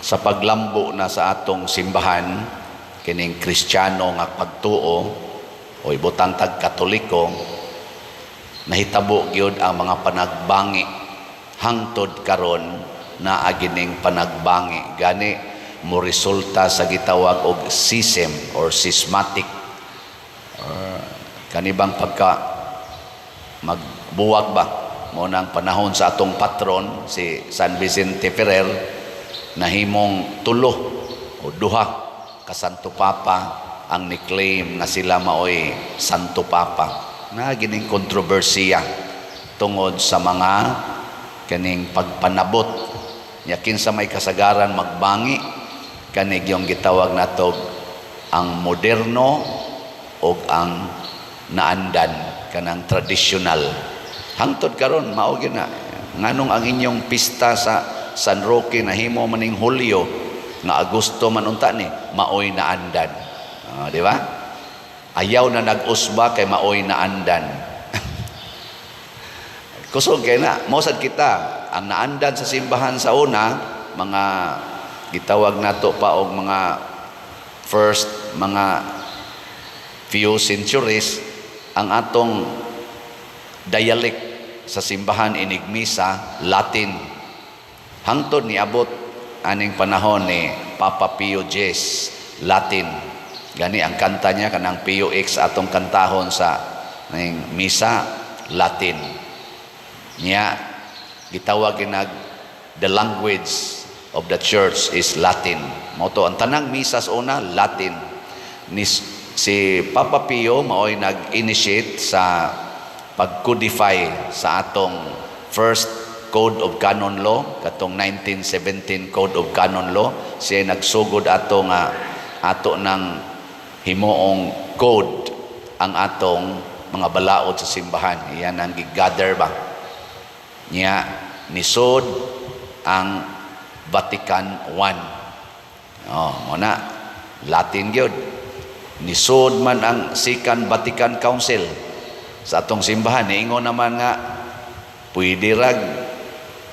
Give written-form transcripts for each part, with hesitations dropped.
sa paglambo na sa atong simbahan kining Kristiyano nga pagtuo o ibutang tag Katoliko, nahitabo gyud ang mga panagbangi hangtod karon na agining panagbangi gani mo resulta sa gitawag og schism or schismatic kanibang pagka magbuwag ba mo nang panahon sa atong patron si San Vicente Ferrer, nahimong tulo o duha ka Santo Papa ang ni-claim na sila maoy Santo Papa, na gining kontrobersiya tungod sa mga kaning pagpanabot yakin sa may kasagaran magbangi kanig yung gitawag nato ang moderno o ang naandan kanang traditional. Hangtod karon mao gyud na nganong ang inyong pista sa San Roque nahimo maning Hulyo nga Agosto man unta ni maoy naandan. Di ba? Ayaw na nag-usba kay maoy naandan. Kusog kay na mosad kita ang naandan sa simbahan sa una mga gitawag nato pa og mga first mga few centuries ang atong dialect sa simbahan inigmisa Latin. Hangtod niabot aning panahon ni Papa Pio X Latin. Gani ang kanta niya kanang Pio X atong kantahon sa ning misa Latin. Niya gitawag nag the language of the church is Latin. Moto ang tanang misa sa una Latin. Si Papa Pio maoy nag-initiate sa pag-codify sa atong first Code of Canon Law katong 1917 Code of Canon Law. Siya nagsugod ato nga ato ng himuong code ang atong mga balaod sa simbahan. Iyan ang gigather ba niya nisod ang Vatican I. Muna Latin gyud. Nisod man ang Second Vatican Council sa atong simbahan. Niingon naman nga pwede rag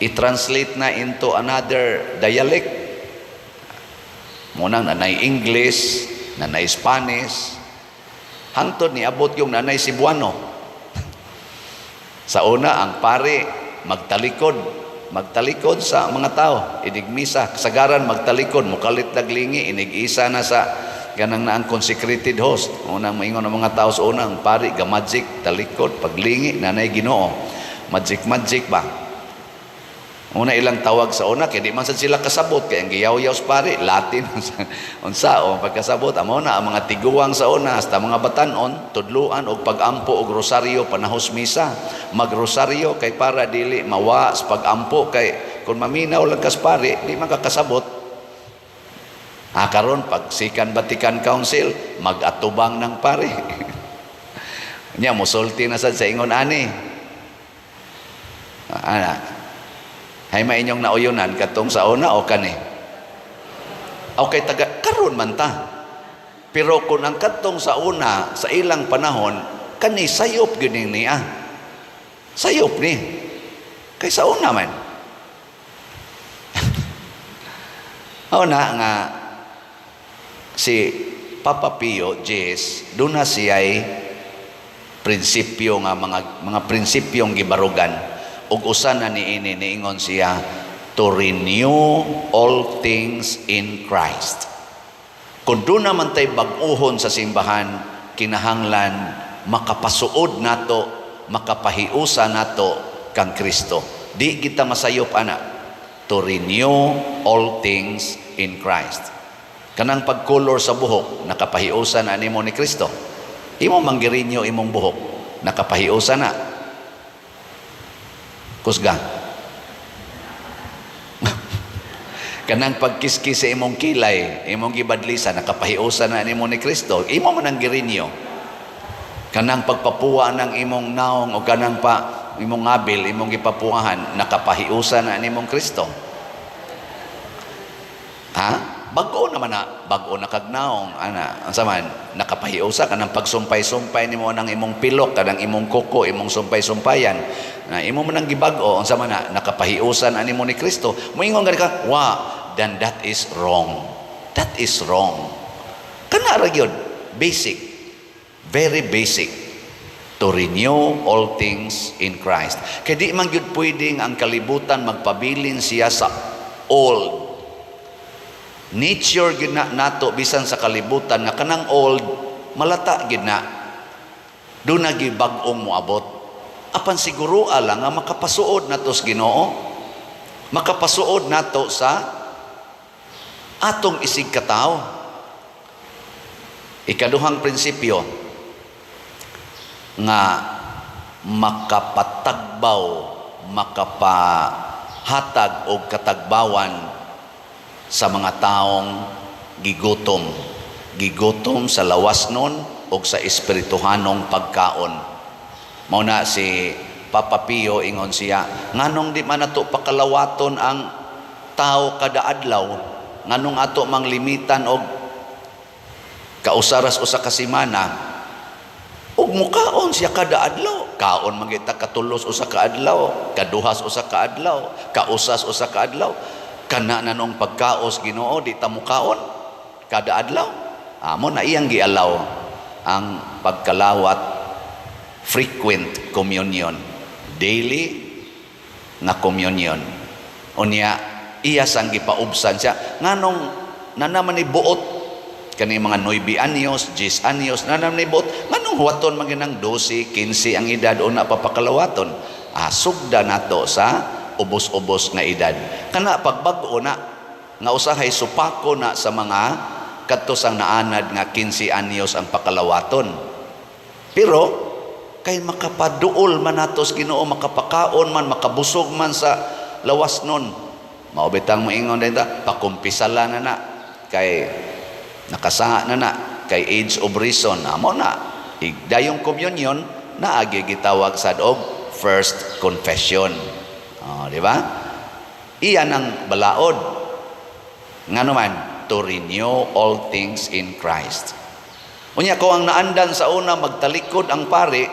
i-translate na into another dialect. Munang nanay English, nanay Spanish, hangtod ni abot yung nanay Cebuano. Sa una ang pare magtalikod sa mga tao, inigmisa kasagaran magtalikod, mukalit naglingi, inigisa na sa ganang na ang consecrated host. Unang maingon ng mga tao sa unang pari gamagic talikod paglingi nanay Ginoo, magic ba. Una ilang tawag sa una kay di man sad sila kasabot kay ang giyaw-yaw sa pari Latin unsao pagkasabot amo na ang mga tiguwang sa una hasta mga batan-on tudluan og pagampo og rosaryo panahos misa, magrosaryo kay para dili mawa sa pagampo kay kun maminaw lang kas pari di makakasabot. Karon pag Second Vatican Council mag-atubang ng pare. Nya mosulti na sad sa ingon ani. Hay mainyong nauyonan katong sa una o kani. Okay taga karon man ta. Pero kung ang katong sa una sa ilang panahon kani sayop gyud niya. Sayop ni. Kay sa una man. Una nga si Papa Pio X doon na siya'y prinsipyo nga mga prinsipyong gibarugan ug usa na niini niingon siya to renew all things in Christ. Kung doon naman tayo bag-uhon sa simbahan kinahanglan makapasuod nato, makapahiusa nato kang Kristo. Di kita masayop ana to renew all things in Christ. Kanang pagkolor sa buhok, nakapahiusa na nimo ni Kristo. Imo manggirinyo imong buhok, nakapahiusa na. Kusga. Kanang pagkiskis sa imong kilay, imong gibadlisa, nakapahiusa na nimo ni Kristo. Imo man ang girinyo. Kanang pagpapuwa ng imong naong o kanang imong ngabil, imong gipapuahan, nakapahiusa na nimong Kristo. Bago naman na, bago na kagnaong, ansa man, nakapahiusa ka ng pagsumpay-sumpay ni mo ng imong pilok, kanang imong kuko, imong sumpay-sumpayan, na imo man ang gibago, ansa man na, nakapahiusan ani mo ni Kristo. Moingon ka, then that is wrong. That is wrong. Kana ra gyud, basic, very basic, to renew all things in Christ. Kaya di man gyud pwedeng ang kalibutan magpabilin siya sa old. Nature gyud na nato bisan sa kalibutan nga kanang old malata gyud na. Do na gyud bag-ong moabot. Apan siguro ala nga makapasuod nato sa Ginoo. Makapasuod nato sa atong isig katao. Ikaduhang prinsipyo nga makapatagbaw, makapahatag og katagbawan sa mga taong gigutom sa lawasnon o sa espirituhanong pagkaon. Mao na si Papa Pio ingon siya, nganong di man nato pakalawaton ang tao kada adlaw, nganong ato mang limitan og kausaras usa ka semana, ug mukaon siya kada adlaw. Kaon man kita katulos usa ka adlaw, kaduhas usa ka adlaw, kausas usa ka adlaw. Kana nanong pagkaos Ginoo di ta mukaon kada adlaw. Amo na iyang gialaw ang pagkalawat, frequent communion, daily na communion. Unya iya sang gipaubsan siya nganong nanaman ni buot kani mga 9 anyos, 10 anyos nanaman ni buot nganong huwaton man ginang 12, 15 ang edad o na papakalawaton. Sugda nato sa ubos-ubos na edad. Kana pagbag-o na nga usahay supako na sa mga kadtos ang naanad nga 15 anyos ang pakalawaton. Pero kay makapaduol man natos Ginoo, makapakaon man, makabusog man sa lawas nun. Maubitang moingon din ta, pakumpisala na kay nakasa na kay age of reason. Amo na igdayong communion na agi gitawag sad og first confession. Di ba? Iyan ang balaod. Nga naman, to renew all things in Christ. Unya ko ang naandan sa una magtalikod ang pari,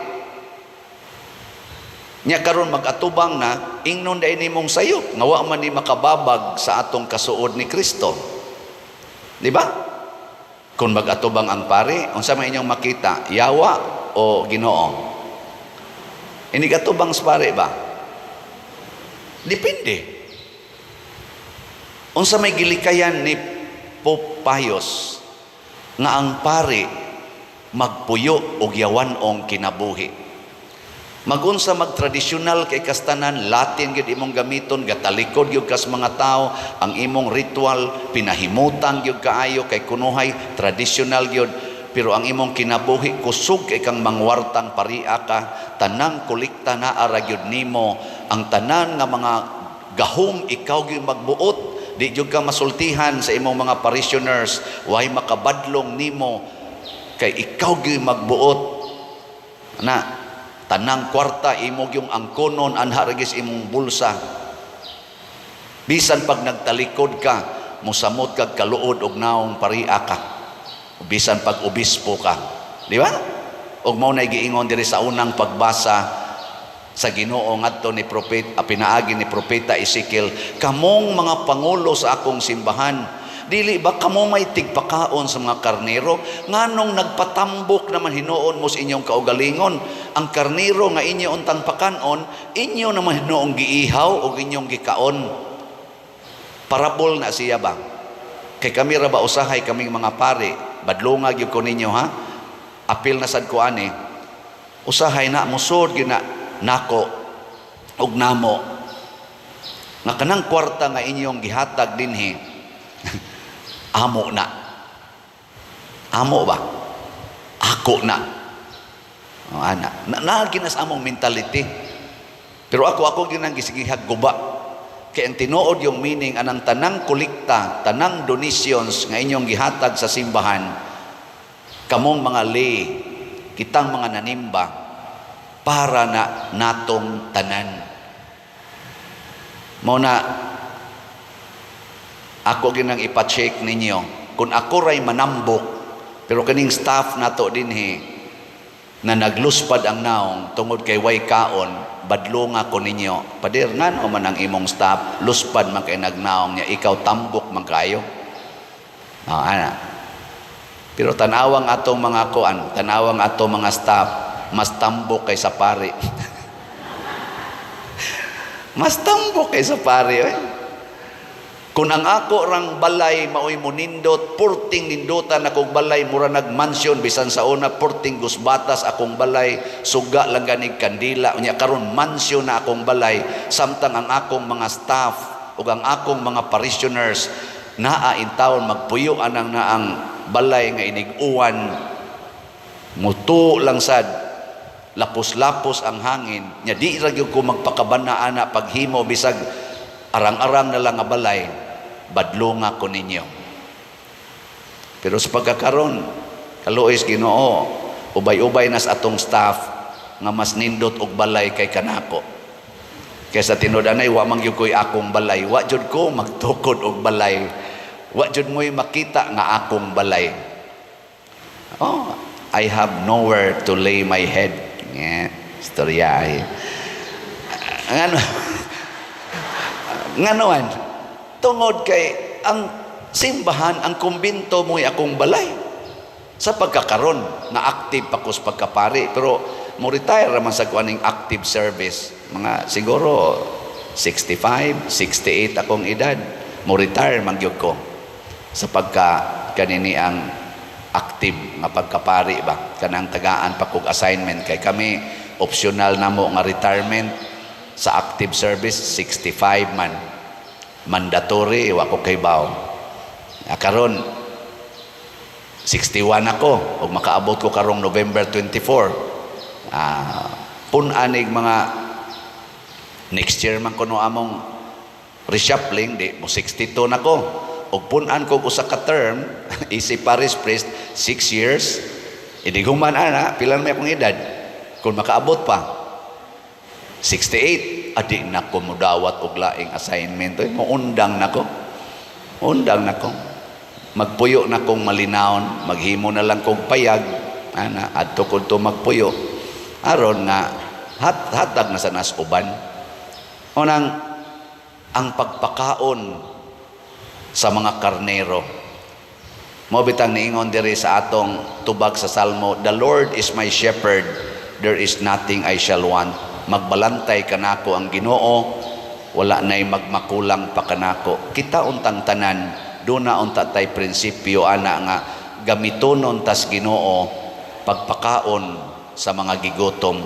nya karon magatubang na ingnon dai nimong sayop nga wa man ni makababag sa atong kasuod ni Kristo. Di ba? Kung magatubang ang pari, unsa man inyong makita, yawa o Ginoo? Ini gatubang sa pari ba? Depende. Unsa may gilikayan ni Pope Pius nga ang pari magpuyo og yawanong kinabuhi. Magunsa magtradisyonal kay kastanan, Latin gyud imong gamiton, gatalikod gyud kas mga tao, ang imong ritual pinahimutang gyud kaayo kay kunuhay tradisyonal gyud, pero ang imong kinabuhi kusog kay kang mangwartang paria ka, tanang kolekta na ara gyud nimo, ang tanan nga mga gahom ikaw gyud magbuot, di gyud ka masultihan sa imong mga parishioners, way makabadlong nimo kay ikaw gyud magbuot na tanang kwarta imo yung angkonon anha regis imong bulsa. Bisan pag nagtalikod ka, musamot kag kaluod og naong paria ka. Bisan pag obispo ka, di ba? Og mao na giingon diri sa unang pagbasa sa Ginoo ngadto ni pinaagi ni propeta Ezekiel, kamong mga pangulo sa akong simbahan, dili ba kamo may tigpakaon sa mga karnero? Nganong nagpatambok naman hinuon mo sa inyong kaugalingon? Ang karnero nga inyo untang pakanon, inyo naman hinuong giihaw o inyong gikaon. Parabol na siya ba? Kay kami ra ba usahay kaming mga pari, badlungag yung ko ninyo ha? Apil na sad ko ani, usahay na musod gina nako og namo nga kanang kwarta nga inyong gihatag dinhi amo na. Amo ba? Ako na. Ana. Naginas among mentality. Pero ako ginang gisigihag guba. Kaya ang tinuod yung meaning anang tanang kolekta, tanang donations nga inyong gihatag sa simbahan, kamong mga lay, kitang mga nanimba, para na natong tanan. Muna, ako ginang ipacheck ninyo kung ako ray manambok, pero kaning staff nato dinhi na nagluspad ang naong tungod kay way kaon, badlo nga ko ninyo. Padir, nga no man ang imong staff, luspad man kay nagnaong niya, ikaw tambok man kayo. Ana. Pero tanawang atong mga kuan, tanawang atong mga staff, mas tambok kay sa pari. Mas tambok kay sa pari. Kung ang ako rang balay maoy mo nindot, purting nindutan akong balay, mura nagmansyon, bisan sa una, purting gusbatas akong balay, suga lang ganig kandila, unya karon mansyon na akong balay, samtang ang akong mga staff, o ang akong mga parishioners, naa in taon, magpuyuan ang naang balay nga iniguan, muto lang sad, lapos-lapos ang hangin, nya di ra gyud ko magpakabanaan na paghimo, bisag arang-arang na lang nga balay, badlo nga ko ninyo. Pero sa pagkakaroon, kaluoy Ginoo, ubay-ubay nas atong staff nga mas nindot og balay kay kanako. Kaysa tinudanay, wa man gyud ko'y akong balay, wa jud ko magtukod og balay, wa jud mo'y makita nga akong balay. Oh, I have nowhere to lay my head. Yeah, istorya ay. Nganoan, tungod kay ang simbahan, ang kumbinto mo'y akong balay. Sa pagkakaroon, na active pa ko sa pagkapari, pero mo retire naman sa kuaning active service. Mga siguro 65, 68 akong edad, mo retire mangyog ko sa kanini ang active nga pagkapari ba. Kanang tagaan pa kog assignment kay kami, optional na mo nga retirement sa active service, 65 man. Mandatory, wa ko kay baw. Karon 61 ako, ug makaabot ko karong November 24. Punanig mga next year man kuno among reshuffling, di mo 62 na ko. Ug punan ko usa ka term, isi parish priest, 6 years. Human ana, pila may akong edad. Kung makaabot pa 68, adi na ko mudawat og laing assignment. Muundang na ko. Undang na ko. Magpuyo na kong malinawon, maghimo na lang kong payag, adto ko to magpuyo. Aron nga, hatag na sa nas uban. Unang, ang pagpakaon sa mga karnero. Mo bitang niingon diri sa atong tubag sa Salmo, the Lord is my shepherd, there is nothing I shall want. Magbalantay kanako ang Ginoo, wala na'y magmakulang pa kanako. Kita untang tanan, doon na unta tay prinsipyo ana nga gamitonon tas Ginoo pagpakaon sa mga gigutom.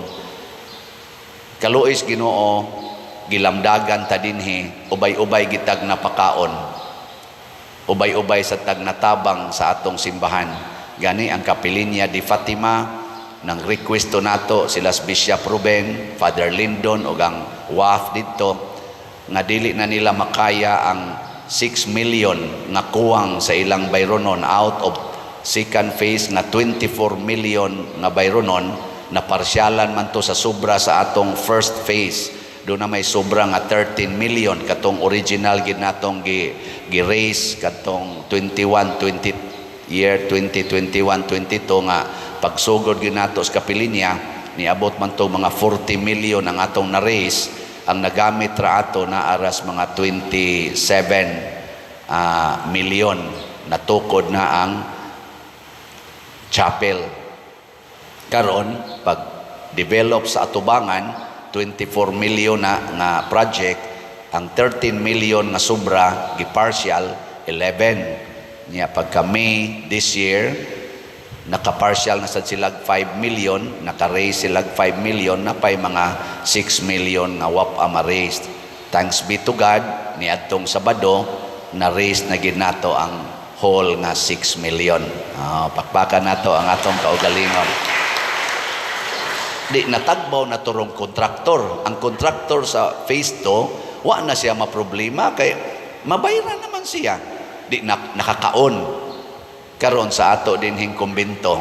Kaluoy Ginoo, gilamdagan ta dinhi, ubay-ubay gitag napakaon. Ubay-ubay sa tag natabang sa atong simbahan. Gani ang Kapilinya di Fatima, nang requesto nato silas Bishop Ruben, Father Lindon o ang WAF dito, nga dili na nila makaya ang 6 million nga kuwang sa ilang bayronon out of second phase nga 24 million nga bayronon, na parsyalan man to sa sobra sa atong first phase. Doon na may sobra nga 13 million katong original gid natong gi-raise katong 2021-22 nga pagsugod gid nato sa Kapilinya, niabot man to mga 40 million ang atong na-raise. Ang nagamit ra ato na aras mga 27 million natukod na ang chapel. Karon pag develop sa atubangan 24 million na nga project, ang 13 million nga sobra gi-partial 11 niya. Pagka May this year naka-partial na sad silag 5 million, naka-raise silag 5 million, na pay mga 6 million nga wap ama-raise. Thanks be to God, niadtong Sabado na-raise na gid nato ang whole nga 6 million. Pakpakan nato ang atong kaugalingon. Di natagbaw na turong kontraktor. Ang kontraktor sa phase 2, wa na siya maproblema kay mabayaran naman siya. Di nakakaon. Karon sa ato dinhing kumbinto.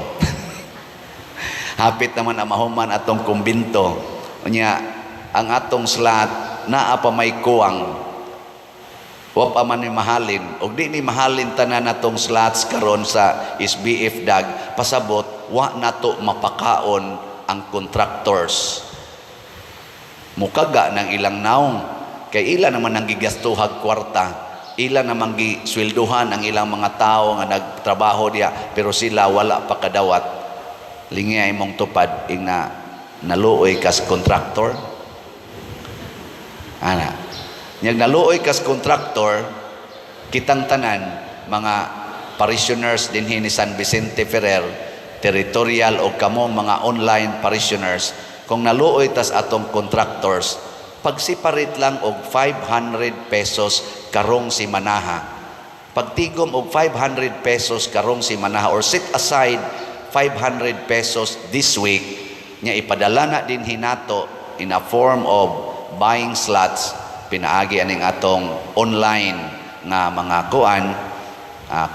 Hapit naman ang mahuman atong kumbinto. Unya, ang atong slot naa pa may kuwang. Wa pa man ni mahalin. Og di ni mahalin tanan atong slots karon sa SBF DAG, pasabot wa nato mapakaon ang contractors. Mukaga ng ilang naong, kay ila naman ang gigastuhag kwarta, ila naman giswelduhan ang ilang mga tao nga nagtrabaho diya, pero sila wala pa kadawat. Lingay mong tupad, ing naluoy kas contractor. Ana, nyag naluoy kas contractor, kitang tanan, mga parishioners din ni San Vicente Ferrer, territorial o kamong mga online parishioners, kung naluoy tas atong contractors, pagsiparit lang og 500 pesos karong si manaha. Pagtigom og 500 pesos karong si manaha, or set aside 500 pesos this week, nya ipadala na din hinato in a form of buying slots, pinaagi aning atong online nga mga kuan,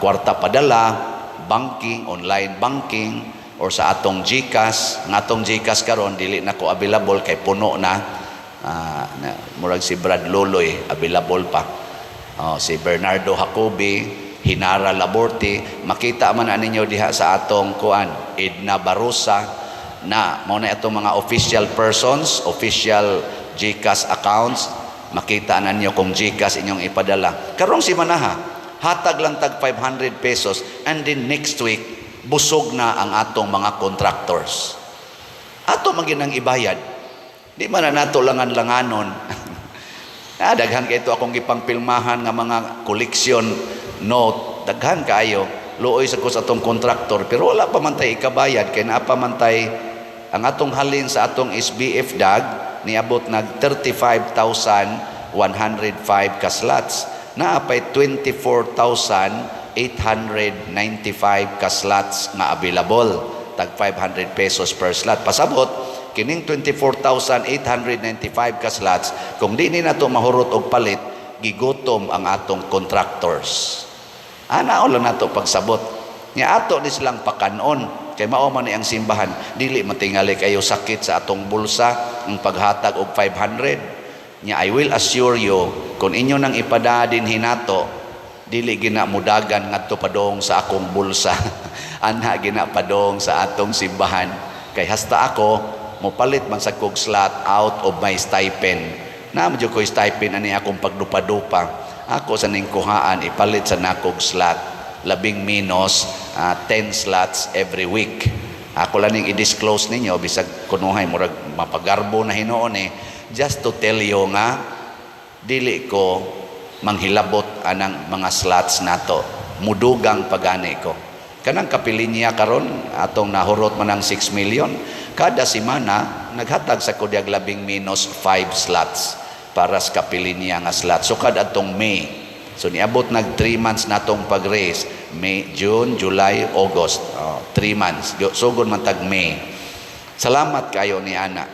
kwarta padala, banking, online banking, or sa atong GCash. Nga atong GCash karon dili na ko available kay puno na. Murag si Brad Loloy available pa. Si Bernardo Jacobi, Hinara Laborte, makita man ninyo diha sa atong kuan, Edna Barosa, na mao na itong mga official persons, official GCash accounts. Makita na ninyo kung GCash inyong ipadala. Karong si manaha, hatag lang tag 500 pesos, and then next week busog na ang atong mga contractors. Ato maginang ibayad. Di man na nato langan-langanon. Daghan kay ito akong gipangpilmahan nga mga collection note. Daghan kayo. Luoy sa kus atong contractor, pero wala pa man tay ikabayad kay naa pa man tay ang atong halin sa atong SBF DAG niabot nag 35,105 ka slots. Naapay 24,895 ka slots nga available, tag 500 pesos per slot. Pasabot kining 24,895 ka slots, kung di ni nato mahurot og palit, gigutom ang atong contractors. Anao lang nato pagsabot. Nya ato ni silang pakanon, kay mao man ni ang simbahan, dili matingali kayo sakit sa atong bulsa ang paghatag og 500. Nya I will assure you, kung inyo nang ipadadin hinato, dili gina mudagan ngadto padong sa akong bulsa. Anha gina padong sa atong simbahan. Kay hasta ako mopalit man sa kog slot out of my stipend. Na medyo ko stipend ani akong pagdupa-dupa. Ako sa ning kuhaan ipalit sa nakog slot. Labing minus 10 slots every week. Ako lang ning i-disclose ninyo bisag kunuhay murag mapagarbo na hinuon just to tell you nga dili ko manghilabot anang mga slots nato. Mudugang pagani ko. Kanang kapilinya karon atong nahurot man ang 6 million. Kada semana naghatag sa kudyag labing minus 5 slots para sa kapilinya nga slots. So kada atong May, so niabot nag 3 months natong pag-raise. May, June, July, August. 3 months. Sugod man tag May. Salamat kayo ni Ana.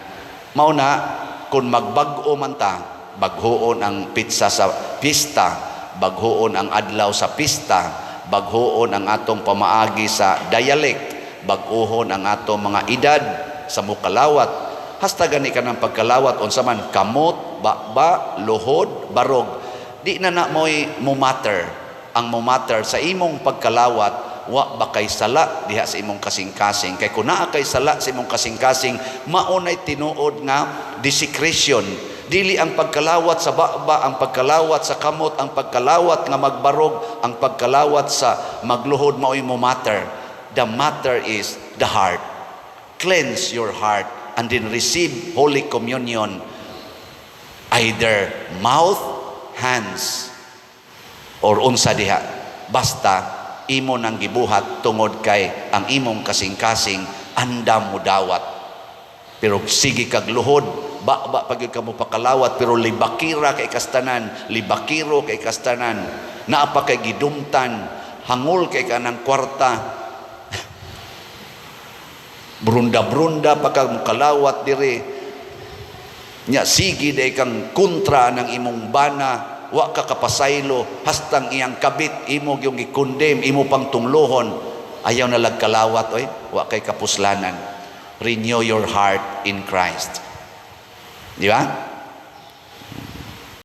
Mauna, kung magbag-o man ta, baghoon ang pizza sa pista, baghoon ang adlaw sa pista, baghoon ang atong pamaagi sa dialect, baguhon ang atong mga edad sa mukalawat. Hasta gani ka ng pagkalawat, unsa man kamot, bakba, luhod, barog. Di na mo'y mumatter. Ang mumatter sa imong pagkalawat, wa ba kay sala diha sa imong kasing-kasing. Kay kung naa kay sala sa imong kasing-kasing, maunay tinuod nga desecration. Dili ang pagkalawat sa bakba, ang pagkalawat sa kamot, ang pagkalawat nga magbarog, ang pagkalawat sa magluhod mao'y mumatter. The matter is the heart. Cleanse your heart and then receive Holy Communion, either mouth, hands, or unsa diha. Basta imo nang gibuhat tungod kay ang imong kasing-kasing andam mo dawat. Pero sige kag luhod, ba pag ka mo pakalawat, pero libakira kay kastanan, libakiro kay kastanan, naapa kay gidumtan, hangol kay kanang kwarta, brunda-brunda pa kang kalawat dire. Nya sige day kang kontra ng imong bana, wa ka kapasaylo, hastang iyang kabit imo yung gikondem, imo pang tunglohon, ayaw na lagkalawat, oy, wa kay kapuslanan. Renew your heart in Christ. Di ba?